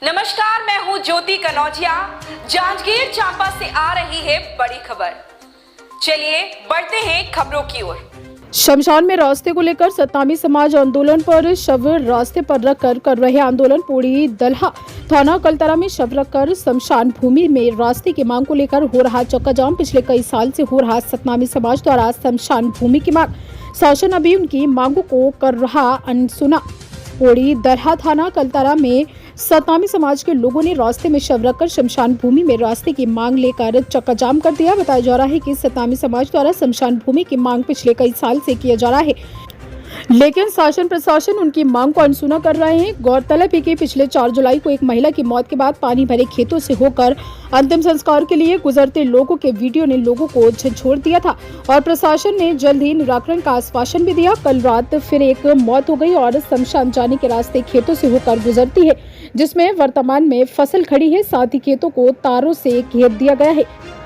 नमस्कार, मैं हूं ज्योति कनौजिया। जांजगीर चांपा से आ रही है बड़ी खबर। चलिए बढ़ते हैं खबरों की ओर। शमशान में रास्ते को लेकर सतनामी समाज आंदोलन पर शव रास्ते पर रखकर कर रहे आंदोलन। पूरी दलहा थाना कलतरा में शव रखकर शमशान भूमि में रास्ते की मांग को लेकर हो रहा चक्का जाम। पिछले कई साल से हो रहा सतनामी समाज द्वारा शमशान भूमि की मांग, शासन अभी उनकी मांगों को कर रहा अनसुना। पूरी दलहा थाना कलतरा में सतनामी समाज के लोगों ने रास्ते में शव रखकर शमशान भूमि में रास्ते की मांग लेकर चक्का जाम कर दिया। बताया जा रहा है कि सतनामी समाज द्वारा शमशान भूमि की मांग पिछले कई साल से किया जा रहा है, लेकिन शासन प्रशासन उनकी मांग को अनसुना कर रहे हैं। गौरतलब है कि पिछले 4 जुलाई को एक महिला की मौत के बाद पानी भरे खेतों से होकर अंतिम संस्कार के लिए गुजरते लोगों के वीडियो ने लोगों को झंझोर दिया था और प्रशासन ने जल्द ही निराकरण का आश्वासन भी दिया। कल रात फिर एक मौत हो गई और शमशान जाने के रास्ते खेतों से होकर गुजरती है, जिसमें वर्तमान में फसल खड़ी है, साथ ही खेतों को तारों से घेर दिया गया है।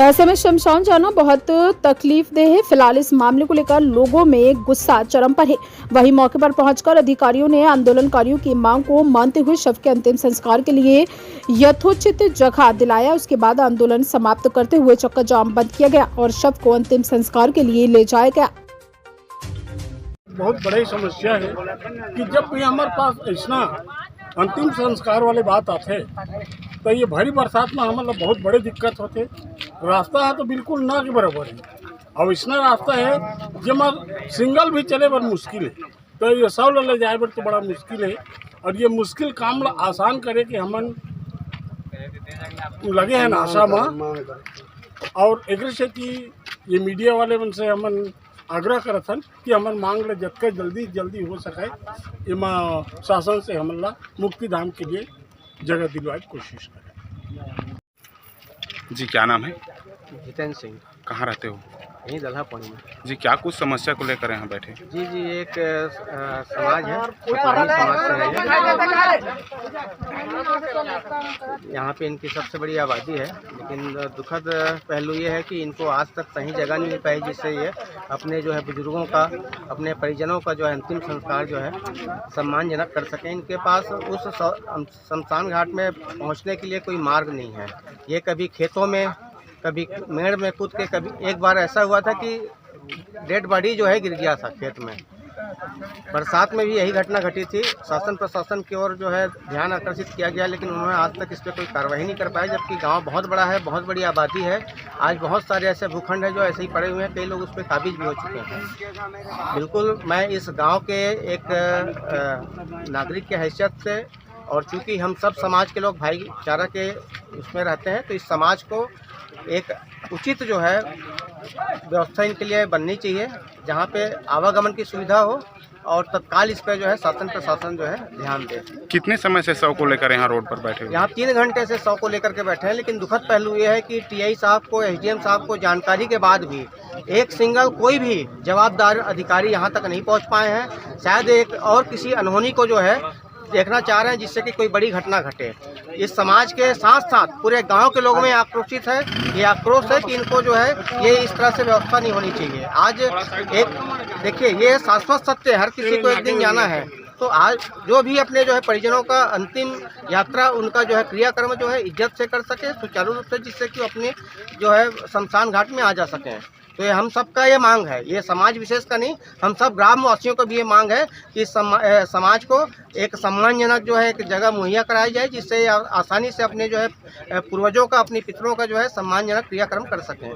ऐसे में शमशान जाना बहुत तकलीफदेह है। फिलहाल इस मामले को लेकर लोगों में गुस्सा चरम पर है। वहीं मौके पर पहुंचकर अधिकारियों ने आंदोलनकारियों की मांग को मानते हुए शव के अंतिम संस्कार के लिए यथोचित जगह दिलाया। उसके बाद आंदोलन समाप्त करते हुए चक्का जाम बंद किया गया और शव को अंतिम संस्कार के लिए ले जाया गया। बहुत बड़ी समस्या है कि जब भी हमारे पास ऐसा अंतिम संस्कार वाले बात आते तो ये भारी बरसात में हमारे बहुत बड़े दिक्कत होते। रास्ता है तो बिल्कुल ना के बराबर है। अब इतना रास्ता है जब सिंगल भी चले पर मुश्किल है, तो ये सब ले जाए पर तो बड़ा मुश्किल है। और ये मुश्किल काम आसान करे कि हमन लगे हैं आशा में। और एक से कि ये मीडिया वाले मन से हमन आग्रह करत हन कि हमन मांग ले जतका जल्दी हो सके इमा शासन से हमन ला मुक्ति धाम के लिए जगह दिलवाए कोशिश करें। जी, क्या नाम है? जितेंद्र सिंह। कहाँ रहते हो? यहीं दलहा पानी में। जी, क्या कुछ समस्या को लेकर यहाँ बैठे? जी एक समाज है, सतनामी समाज से है। यहाँ पे इनकी सबसे बड़ी आबादी है, लेकिन दुखद पहलू ये है कि इनको आज तक सही जगह नहीं मिल पाई जिससे ये अपने जो है बुजुर्गों का, अपने परिजनों का जो है अंतिम संस्कार जो है सम्मानजनक कर सकें। इनके पास उस शमशान घाट में पहुँचने के लिए कोई मार्ग नहीं है। ये कभी खेतों में, कभी मेड़ में कूद के, कभी एक बार ऐसा हुआ था कि डेड बॉडी जो है गिर गया था खेत में। बरसात में भी यही घटना घटी थी। शासन प्रशासन की ओर जो है ध्यान आकर्षित किया गया, लेकिन उन्होंने आज तक इस पर कोई कार्रवाई नहीं कर पाई, जबकि गांव बहुत बड़ा है, बहुत बड़ी आबादी है। आज बहुत सारे ऐसे भूखंड हैं जो ऐसे ही पड़े हुए हैं, कई लोग उस पर काबिज भी हो चुके हैं। बिल्कुल मैं इस गाँव के एक नागरिक के हैसियत से, और चूँकि हम सब समाज के लोग भाईचारा के उसमें रहते हैं, तो इस समाज को एक उचित जो है व्यवस्था इनके लिए बननी चाहिए, जहाँ पे आवागमन की सुविधा हो और तत्काल इस पर जो है शासन प्रशासन जो है ध्यान दे। कितने समय से शव को लेकर यहाँ रोड पर बैठे हो? यहाँ 3 घंटे से शव को लेकर के बैठे हैं, लेकिन दुखद पहलू ये है कि टीआई साहब को, एसडीएम साहब को जानकारी के बाद भी एक सिंगल कोई भी जवाबदार अधिकारी यहाँ तक नहीं पहुँच पाए हैं। शायद एक और किसी अनहोनी को जो है देखना चाह रहे हैं, जिससे कि कोई बड़ी घटना घटे। इस समाज के साथ साथ पूरे गांव के लोगों में आक्रोशित है, ये आक्रोश है कि इनको जो है ये इस तरह से व्यवस्था नहीं होनी चाहिए। आज एक देखिए, ये शाश्वत सत्य है, हर किसी को एक दिन जाना है। तो आज जो भी अपने जो है परिजनों का अंतिम यात्रा, उनका जो है क्रियाक्रम जो है इज्जत से कर सके, सुचारू रूप से, जिससे कि अपने जो है शमशान घाट में आ जा सकें। तो ये हम सबका ये मांग है, ये समाज विशेष का नहीं, हम सब ग्रामवासियों को भी ये मांग है कि समाज को एक सम्मानजनक जो है एक जगह मुहैया कराई जाए, जिससे आसानी से अपने जो है पूर्वजों का, अपने पितरों का जो है सम्मानजनक क्रियाक्रम कर सकें।